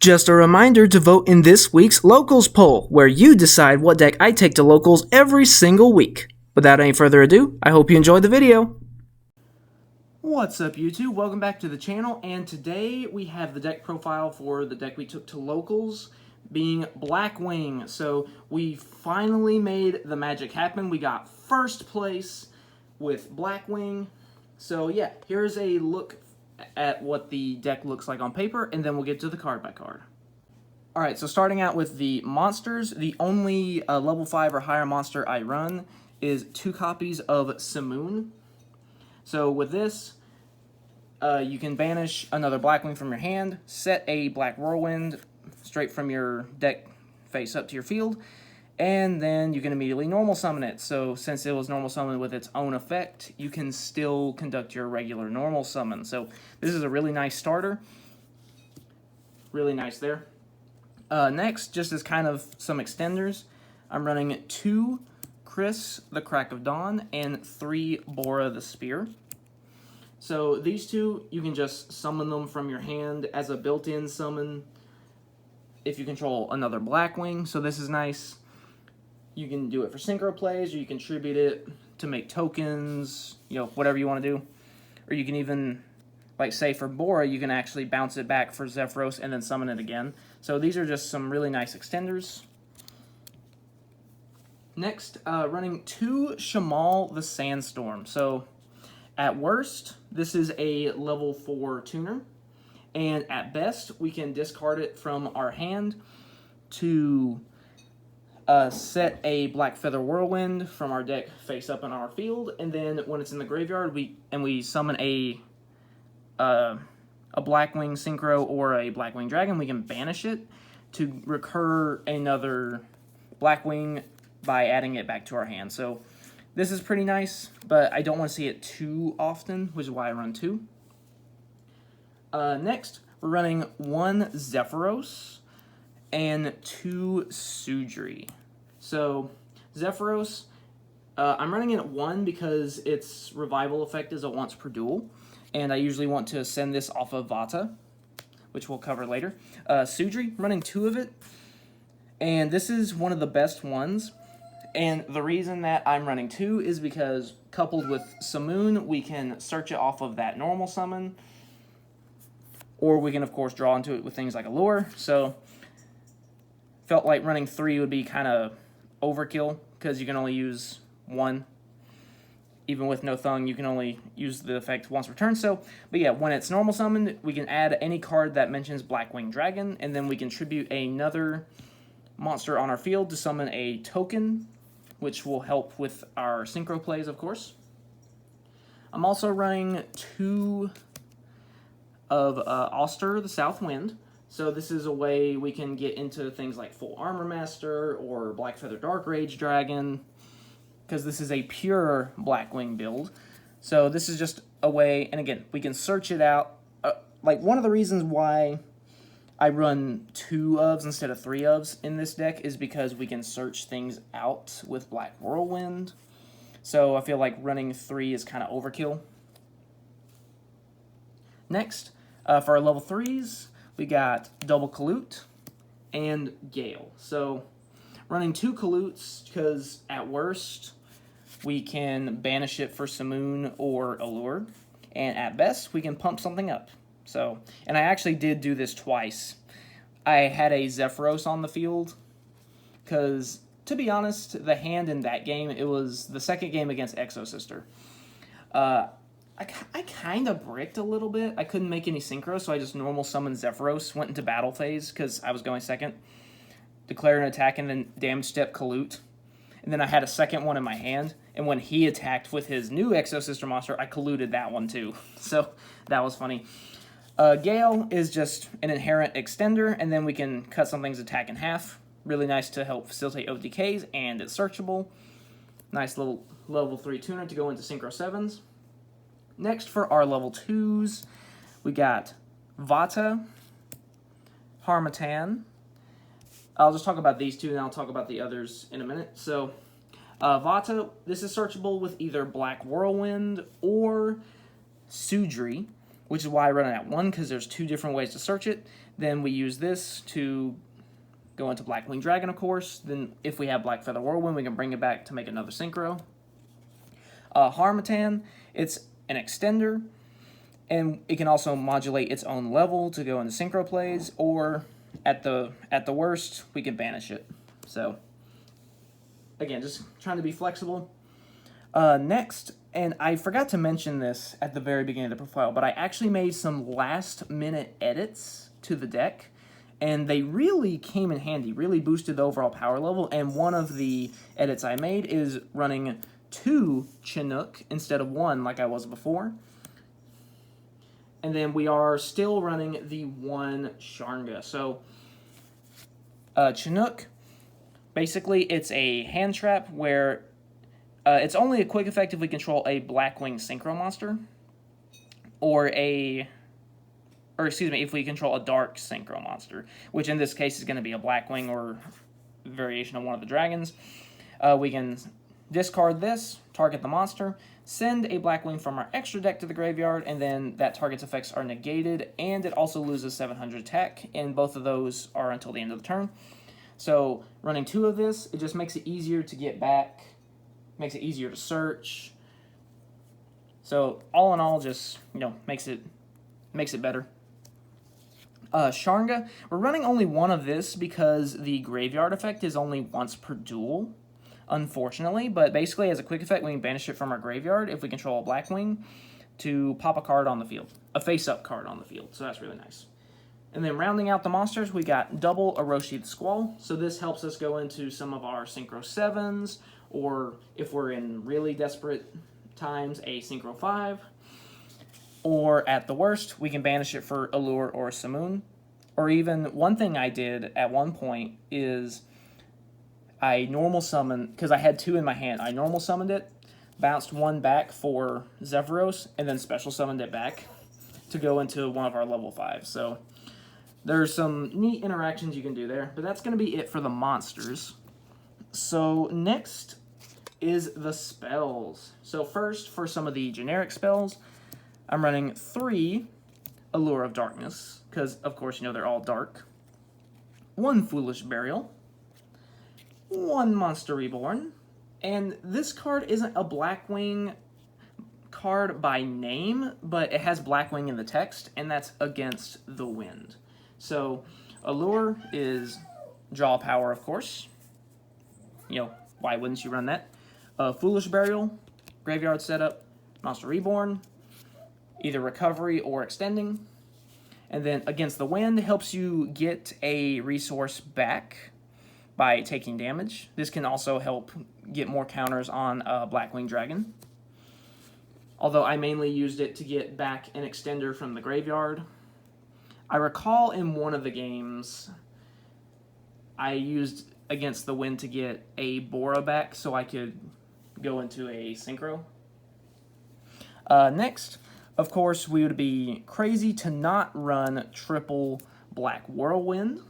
Just a reminder to vote in this week's Locals poll, where you decide what deck I take to Locals every single week. Without any further ado, I hope you enjoyed the video. What's up, YouTube? Welcome back to the channel, and today we have the deck profile for the deck we took to Locals, being Blackwing. So we finally made the magic happen. We got first place with Blackwing. So yeah, here's a look at what the deck looks like on paper, and then we'll get to the card by card. Alright, so starting out with the monsters, the only level 5 or higher monster I run is 2 copies of Simoon. So with this, you can banish another Blackwing from your hand, set a Black Whirlwind straight from your deck face up to your field, and then you can immediately normal summon it. So since it was normal summoned with its own effect, you can still conduct your regular normal summon. So this is a really nice starter. Really nice there. Next, just as kind of some extenders, I'm running 2 Chris, the Crack of Dawn, and 3 Bora the Spear. So these 2, you can just summon them from your hand as a built-in summon if you control another Blackwing. So this is nice. You can do it for synchro plays, or you can tribute it to make tokens, you know, whatever you want to do. Or you can even, like say for Bora, you can actually bounce it back for Zephyros and then summon it again. So these are just some really nice extenders. Next, running 2 Shamal the Sandstorm. So at worst, this is a level 4 tuner. And at best, we can discard it from our hand to set a Black Feather Whirlwind from our deck face up in our field, and then when it's in the graveyard, we summon a Blackwing Synchro or a Blackwing Dragon, we can banish it to recur another Blackwing by adding it back to our hand. So this is pretty nice, but I don't want to see it too often, which is why I run 2. Next, we're running 1 Zephyros and 2 Sudri. So Zephyros, I'm running it at 1 because its revival effect is a once per duel, and I usually want to send this off of Vata, which we'll cover later. Sudri, running 2 of it, and this is one of the best ones, and the reason that I'm running 2 is because coupled with Simoon, we can search it off of that normal summon, or we can of course draw into it with things like Allure. So felt like running 3 would be kind of overkill because you can only use 1. Even with no Thung, you can only use the effect once per turn. So, but yeah, when it's normal summoned, we can add any card that mentions Blackwing Dragon, and then we can tribute another monster on our field to summon a token, which will help with our synchro plays, of course. I'm also running 2 of Auster, the South Wind. So this is a way we can get into things like Full Armor Master or Black Feather Dark Rage Dragon, because this is a pure Blackwing build. So this is just a way, and again, we can search it out. Like one of the reasons why I run 2 ofs instead of 3 ofs in this deck is because we can search things out with Black Whirlwind. So I feel like running 3 is kind of overkill. Next, for our level 3s, we got Double Kalute and Gale. So running 2 Kalutes because at worst we can banish it for Simoon or Allure, and at best we can pump something up. So, and I actually did do this twice. I had a Zephyros on the field because, to be honest, the hand in that game, it was the second game against Exosister. I kind of bricked a little bit. I couldn't make any synchro, so I just normal summoned Zephyros, went into battle phase because I was going second, declared an attack, and then damage step Kalute. And then I had a second one in my hand, and when he attacked with his new Exosister monster, I Kaluted that one too. So that was funny. Gale is just an inherent extender, and then we can cut something's attack in half. Really nice to help facilitate OTKs, and it's searchable. Nice little level 3 tuner to go into Synchro 7s. Next, for our level 2s, we got Vata, Harmatan. I'll just talk about these 2, and I'll talk about the others in a minute. So, Vata, this is searchable with either Black Whirlwind or Sudri, which is why I run it at 1, because there's 2 different ways to search it. Then we use this to go into Blackwing Dragon, of course. Then if we have Black Feather Whirlwind, we can bring it back to make another synchro. Harmattan, it's an extender, and it can also modulate its own level to go into synchro plays, or at the worst, we can banish it. So, again, just trying to be flexible. Next, and I forgot to mention this at the very beginning of the profile, but I actually made some last-minute edits to the deck, and they really came in handy, really boosted the overall power level, and one of the edits I made is running 2 Chinook instead of 1 like I was before. And then we are still running the 1 Sharnga. So, Chinook, basically it's a hand trap where it's only a quick effect if we control a Blackwing Synchro monster, if we control a Dark Synchro monster, which in this case is going to be a Blackwing or variation of one of the dragons. We can discard this, target the monster, send a Blackwing from our extra deck to the graveyard, and then that target's effects are negated, and it also loses 700 attack, and both of those are until the end of the turn. So running 2 of this, it just makes it easier to get back, makes it easier to search. So all in all, just makes it better. Sharnga, we're running only 1 of this because the graveyard effect is only once per duel, unfortunately. But basically, as a quick effect, we can banish it from our graveyard if we control a Blackwing to pop a card on the field, a face-up card on the field. So that's really nice. And then rounding out the monsters, we got double Orochi the Squall. So this helps us go into some of our Synchro 7s, or if we're in really desperate times, a Synchro 5. Or at the worst, we can banish it for Allure or Simoon. Or even, one thing I did at one point is I normal summoned, because I had 2 in my hand, I normal summoned it, bounced 1 back for Zephyros, and then special summoned it back to go into one of our level 5s. So there's some neat interactions you can do there, but that's going to be it for the monsters. So next is the spells. So first, for some of the generic spells, I'm running 3 Allure of Darkness, because of course they're all dark. 1 Foolish Burial, 1 Monster Reborn, and this card isn't a Blackwing card by name, but it has Blackwing in the text, and that's Against the Wind. So Allure is draw power, of course. Why wouldn't you run that? Foolish Burial, graveyard setup, Monster Reborn, either recovery or extending. And then Against the Wind helps you get a resource back by taking damage. This can also help get more counters on Blackwing Dragon. Although I mainly used it to get back an extender from the graveyard. I recall in one of the games, I used Against the Wind to get a Bora back so I could go into a Synchro. Next, of course, we would be crazy to not run triple Black Whirlwind.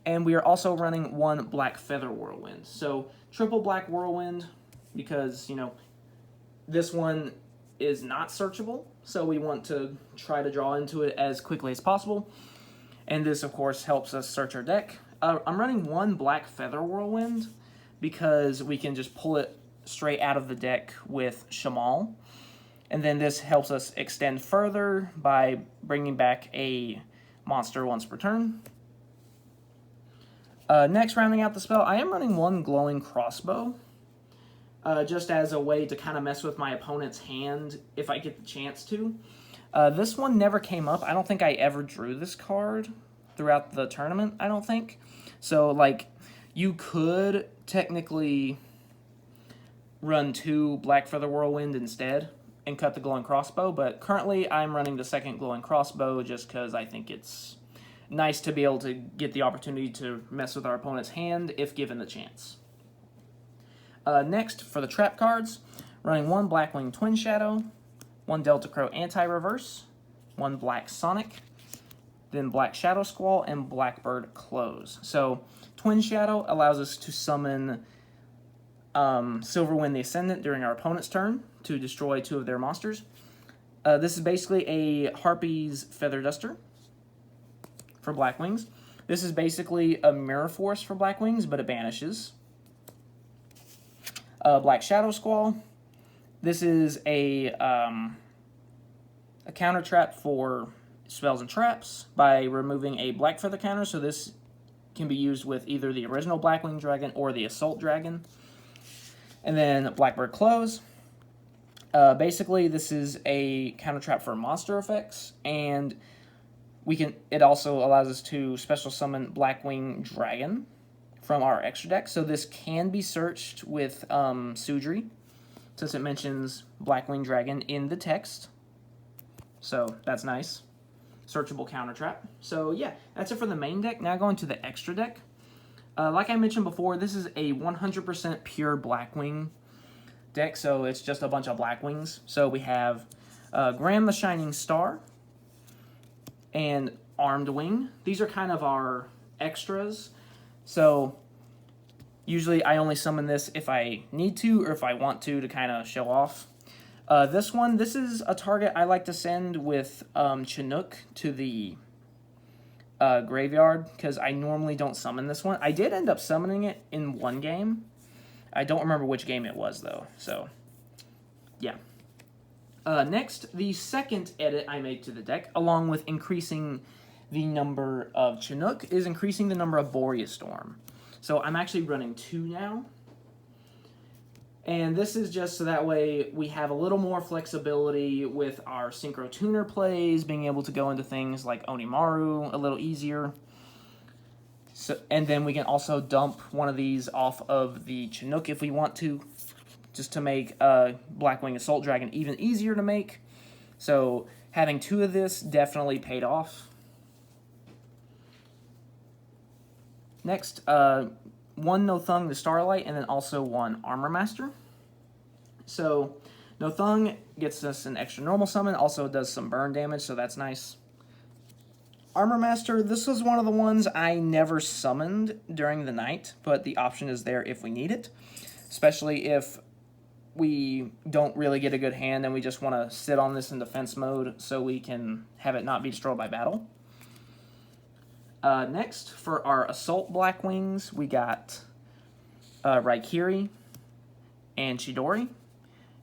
And we are also running 1 Black Feather Whirlwind. So triple Black Whirlwind because, this one is not searchable. So we want to try to draw into it as quickly as possible. And this, of course, helps us search our deck. I'm running 1 Black Feather Whirlwind because we can just pull it straight out of the deck with Shamal. And then this helps us extend further by bringing back a monster once per turn. Next, rounding out the spell, I am running 1 Glowing Crossbow, just as a way to kind of mess with my opponent's hand if I get the chance to. This one never came up. I don't think I ever drew this card throughout the tournament, I don't think. So, you could technically run 2 Black Feather Whirlwind instead and cut the Glowing Crossbow, but currently I'm running the 2nd Glowing Crossbow just because I think it's nice to be able to get the opportunity to mess with our opponent's hand if given the chance. Next, for the trap cards, running 1 Blackwing Twin Shadow, 1 Delta Crow Anti-Reverse, 1 Black Sonic, then Black Shadow Squall, and Blackbird Close. So, Twin Shadow allows us to summon Silverwind the Ascendant during our opponent's turn to destroy 2 of their monsters. This is basically a Harpy's Feather Duster for Blackwings. This is basically a Mirror Force for Blackwings, but it banishes. Black Shadow Squall. This is a counter trap for spells and traps by removing a Black Feather counter, so this can be used with either the original Blackwing Dragon or the Assault Dragon. And then Blackbird Close. Basically, this is a counter trap for monster effects, and it also allows us to special summon Blackwing Dragon from our extra deck. So this can be searched with Sudri, since it mentions Blackwing Dragon in the text. So that's nice. Searchable counter trap. So yeah, that's it for the main deck. Now going to the extra deck. Like I mentioned before, this is a 100% pure Blackwing deck, so it's just a bunch of Blackwings. So we have Graham the Shining Star and Armed Wing. These are kind of our extras. So usually I only summon this if I need to or if I want to kind of show off. This is a target I like to send with Chinook to the graveyard, because I normally don't summon this one. I did end up summoning it in one game. I don't remember which game it was, though. So, yeah. Next, the second edit I made to the deck, along with increasing the number of Chinook, is increasing the number of Boreas Storm. So I'm actually running 2 now. And this is just so that way we have a little more flexibility with our Synchro Tuner plays, being able to go into things like Onimaru a little easier. So, and then we can also dump one of these off of the Chinook if we want to, just to make Blackwing Assault Dragon even easier to make. So having 2 of this definitely paid off. Next, 1 Nothung the Starlight, and then also 1 Armor Master. So Nothung gets us an extra normal summon, also does some burn damage, so that's nice. Armor Master, this was one of the ones I never summoned during the night, but the option is there if we need it, especially if we don't really get a good hand and we just want to sit on this in defense mode so we can have it not be destroyed by battle. Next, for our Assault Blackwings, we got Raikiri and Chidori.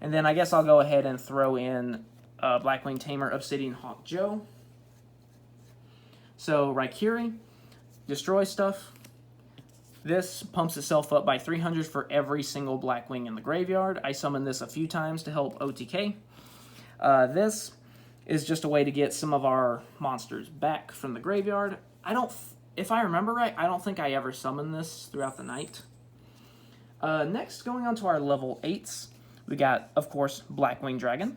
And then I guess I'll go ahead and throw in Blackwing Tamer Obsidian Hawk Joe. So Raikiri, destroy stuff. This pumps itself up by 300 for every single Blackwing in the graveyard. I summoned this a few times to help OTK. This is just a way to get some of our monsters back from the graveyard. If I remember right, I don't think I ever summoned this throughout the night. Next, going on to our level 8s, we got, of course, Blackwing Dragon.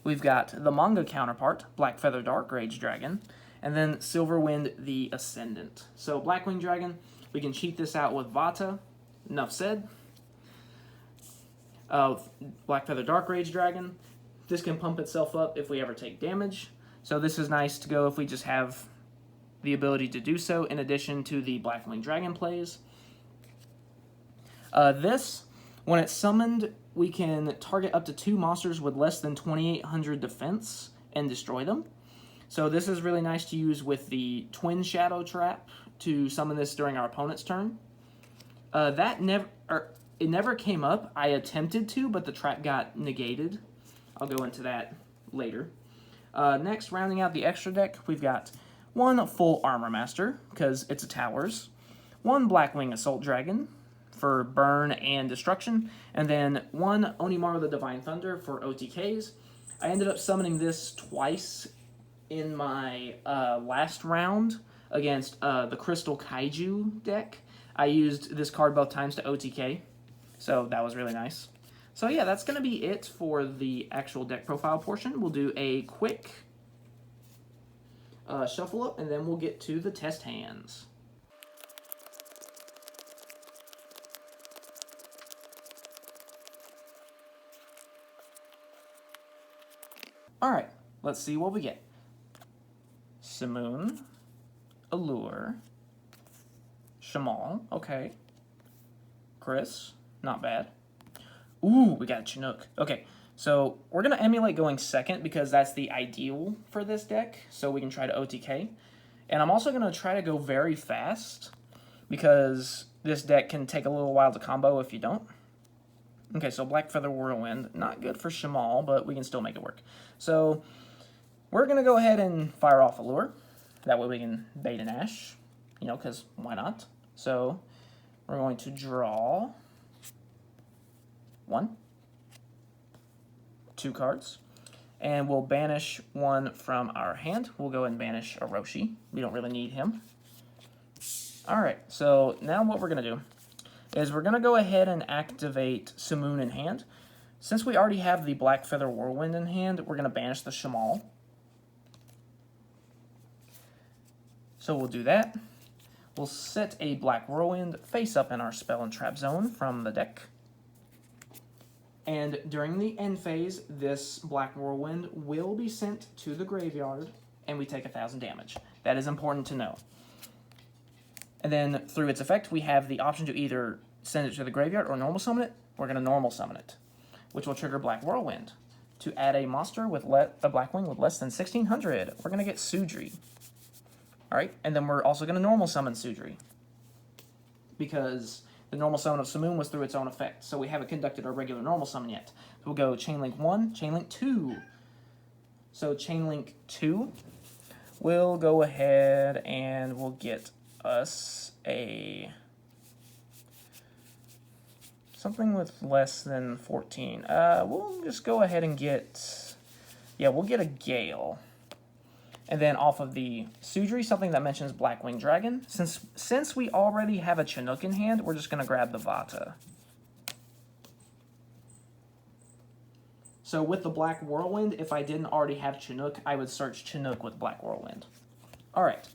We've got the manga counterpart, Black Feather Dark Rage Dragon, and then Silverwind the Ascendant. So Blackwing Dragon, we can cheat this out with Vata, enough said. Black Feather Dark Rage Dragon, this can pump itself up if we ever take damage. So this is nice to go if we just have the ability to do so, in addition to the Blackwing Dragon plays. This, when it's summoned, we can target up to 2 monsters with less than 2800 defense and destroy them. So this is really nice to use with the Twin Shadow Trap to summon this during our opponent's turn. It never came up. I attempted to, but the trap got negated. I'll go into that later. Next, rounding out the extra deck, we've got 1 full Armor Master, because it's a Towers, 1 Blackwing Assault Dragon for burn and destruction, and then 1 Onimaru the Divine Thunder for OTKs. I ended up summoning this twice in my last round against the Crystal Kaiju deck. I used this card both times to OTK, so that was really nice. So yeah, that's going to be it for the actual deck profile portion. We'll do a quick shuffle up, and then we'll get to the test hands. Alright, let's see what we get. Simoon, Allure, Shamal, okay. Chris, not bad. Ooh, we got a Chinook. Okay, so we're going to emulate going second because that's the ideal for this deck, so we can try to OTK. And I'm also going to try to go very fast, because this deck can take a little while to combo if you don't. Okay, so Black Feather Whirlwind, not good for Shamal, but we can still make it work. So we're going to go ahead and fire off a lure. That way we can bait an Ash, you know, because why not? So we're going to draw 1, 2 cards, and we'll banish one from our hand. We'll go and banish Orochi. We don't really need him. Alright, so now what we're going to do is we're going to go ahead and activate Simoon in hand. Since we already have the Black Feather Whirlwind in hand, we're going to banish the Shamal. So we'll do that. We'll set a Black Whirlwind face up in our spell and trap zone from the deck. And during the end phase, this Black Whirlwind will be sent to the graveyard, and we take 1,000 damage. That is important to know. And then through its effect, we have the option to either send it to the graveyard or normal summon it. We're going to normal summon it, which will trigger Black Whirlwind. To add a monster with a Blackwing with less than 1,600, we're going to get Sudri. Alright, and then we're also going to normal summon Sudri, because the normal summon of Simoon was through its own effect, so we haven't conducted our regular normal summon yet. So we'll go Chainlink 1, Chainlink 2. So Chainlink 2, we'll go ahead and we'll get us something with less than 14. We'll just go ahead and get, we'll get a Gale. And then off of the Sudri, something that mentions Blackwing Dragon. Since we already have a Chinook in hand, we're just going to grab the Vata. So with the Black Whirlwind, if I didn't already have Chinook, I would search Chinook with Black Whirlwind. Alright.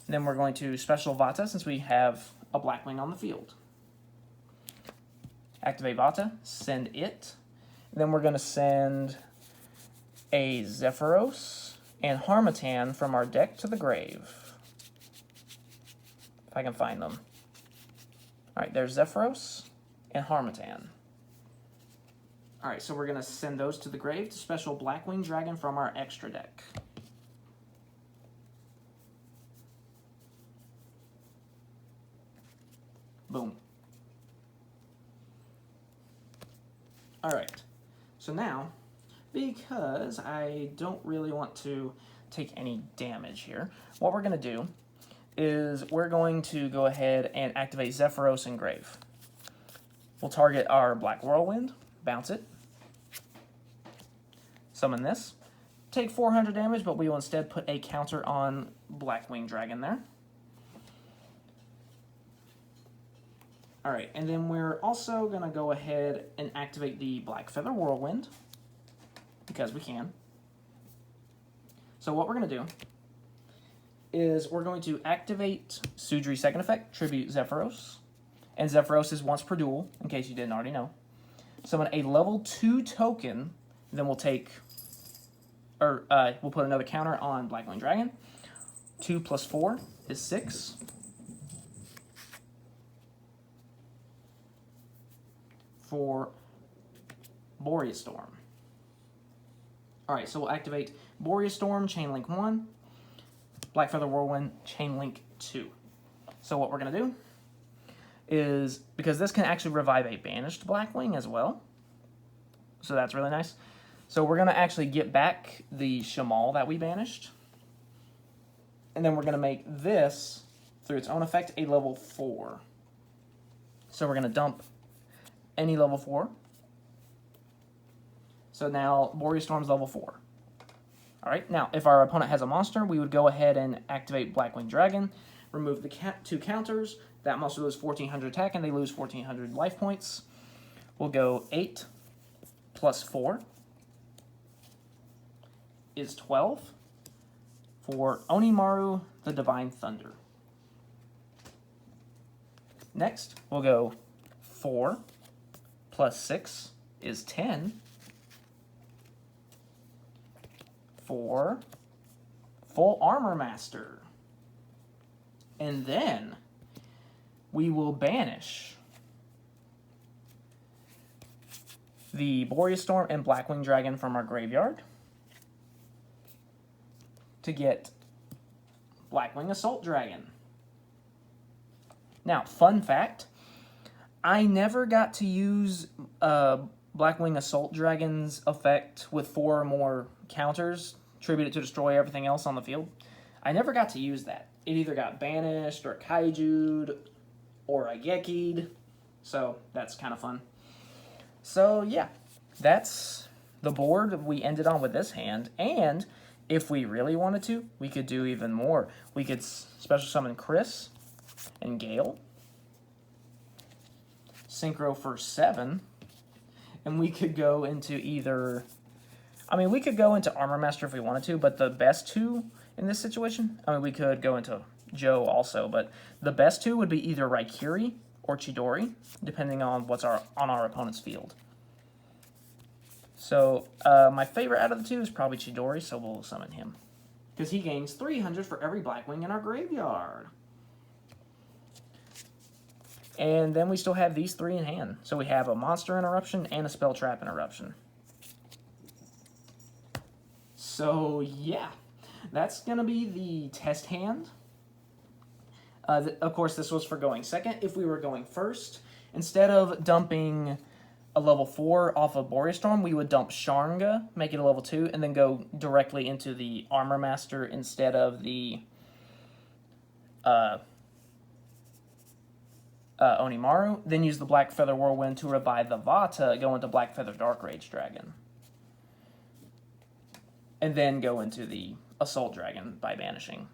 Then we're going to special Vata since we have a Blackwing on the field. Activate Vata, send it. Then we're going to send a Zephyros and Harmattan from our deck to the grave. If I can find them. Alright, there's Zephyros and Harmattan. Alright, so we're going to send those to the grave to special Blackwing Dragon from our extra deck. Boom. Alright, so now, because I don't really want to take any damage here, what we're going to do is we're going to go ahead and activate Zephyros and Grave. We'll target our Black Whirlwind, bounce it, summon this, take 400 damage, but we will instead put a counter on Blackwing Dragon there. Alright, and then we're also going to go ahead and activate the Black Feather Whirlwind, because we can. So what we're going to do is we're going to activate Sudri's second effect, Tribute Zephyros, and Zephyros is once per duel, in case you didn't already know. Summon a level 2 token, then we'll take, we'll put another counter on Blackwing Dragon. 2 plus 4 is 6. For Boreas Storm. Alright, so we'll activate Boreas Storm, Chainlink 1, Black Feather Whirlwind, Chainlink 2. So what we're going to do is, because this can actually revive a banished Blackwing as well, so that's really nice. So we're going to actually get back the Shamal that we banished, and then we're going to make this, through its own effect, a level 4. So we're going to dump any level 4. So now Boreas Storm's level 4. Alright, now if our opponent has a monster, we would go ahead and activate Blackwing Dragon, remove the 2 counters. That monster loses 1,400 attack and they lose 1,400 life points. We'll go 8 plus 4 is 12 for Onimaru the Divine Thunder. Next, we'll go 4 plus 6 is 10 for Full Armor Master. And then we will banish the Boreas Storm and Blackwing Dragon from our graveyard to get Blackwing Assault Dragon. Now, fun fact, I never got to use Blackwing Assault Dragon's effect with 4 or more counters, attributed to destroy everything else on the field. I never got to use that. It either got banished, or kaiju'd, or Geki'd, so that's kind of fun. So, yeah, that's the board we ended on with this hand, and if we really wanted to, we could do even more. We could special summon Chris and Gale, synchro for 7, and we could go into either... I mean, we could go into Armor Master if we wanted to, but the best 2 in this situation... I mean, we could go into Joe also, but the best 2 would be either Raikiri or Chidori, depending on what's on our opponent's field. So, my favorite out of the 2 is probably Chidori, so we'll summon him. Because he gains 300 for every Blackwing in our graveyard. And then we still have these 3 in hand. So we have a Monster Interruption and a Spell Trap Interruption. So, yeah. That's going to be the test hand. Of course, this was for going second. If we were going first, instead of dumping a level 4 off of Boreas Storm, we would dump Sharnga, make it a level 2, and then go directly into the Armor Master instead of the Onimaru. Then use the Black Feather Whirlwind to revive the Vata, go into Black Feather Dark Rage Dragon. And then go into the Assault Dragon by banishing.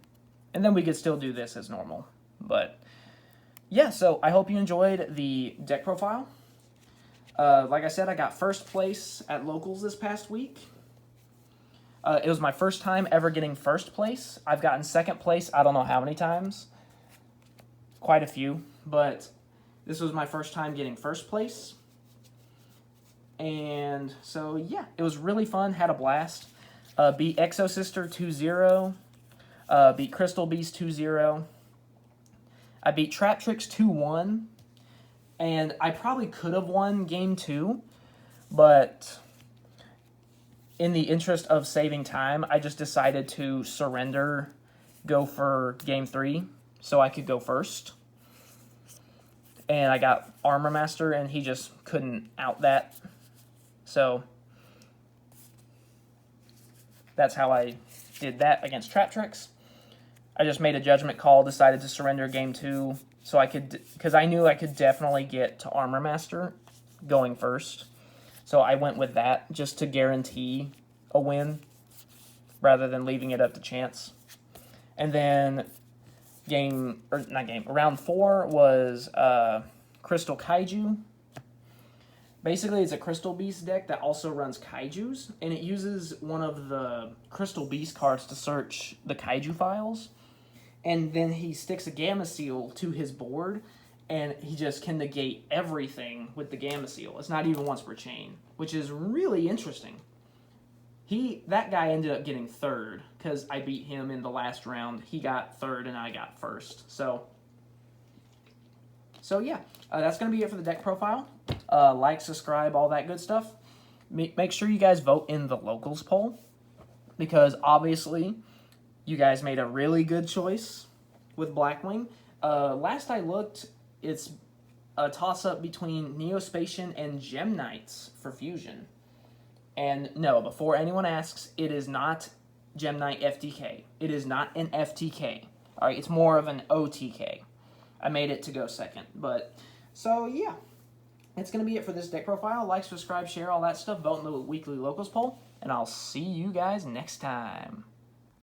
And then we could still do this as normal. But, yeah, so I hope you enjoyed the deck profile. Like I said, I got first place at Locals this past week. It was my first time ever getting first place. I've gotten second place I don't know how many times. Quite a few. But this was my first time getting first place. And so, yeah, it was really fun. Had a blast. Beat Exosister 2-0. Beat Crystal Beast 2-0. I beat Traptrix 2-1. And I probably could have won Game 2, but in the interest of saving time, I just decided to surrender, go for Game 3, so I could go first. And I got Armor Master, and he just couldn't out that. So that's how I did that against Traptrix. I just made a judgment call, decided to surrender Game 2, so I could, because I knew I could definitely get to Armor Master going first. So I went with that just to guarantee a win rather than leaving it up to chance. And then round 4 was Crystal Kaiju. Basically, it's a Crystal Beast deck that also runs Kaijus, and it uses one of the Crystal Beast cards to search the Kaiju files. And then he sticks a Gamma Seal to his board, and he just can negate everything with the Gamma Seal. It's not even once per chain, which is really interesting. That guy ended up getting third, because I beat him in the last round. He got third, and I got first. So yeah, that's going to be it for the deck profile. Like, subscribe, all that good stuff. Make sure you guys vote in the Locals poll, because obviously you guys made a really good choice with Blackwing. Last I looked, it's a toss-up between Neospatian and Gem Knights for Fusion. And no, before anyone asks, it is not Gem Knight FTK. It is not an FTK. Alright, it's more of an OTK. I made it to go second. But, so yeah. That's going to be it for this deck profile. Like, subscribe, share, all that stuff. Vote in the weekly Locals poll. And I'll see you guys next time.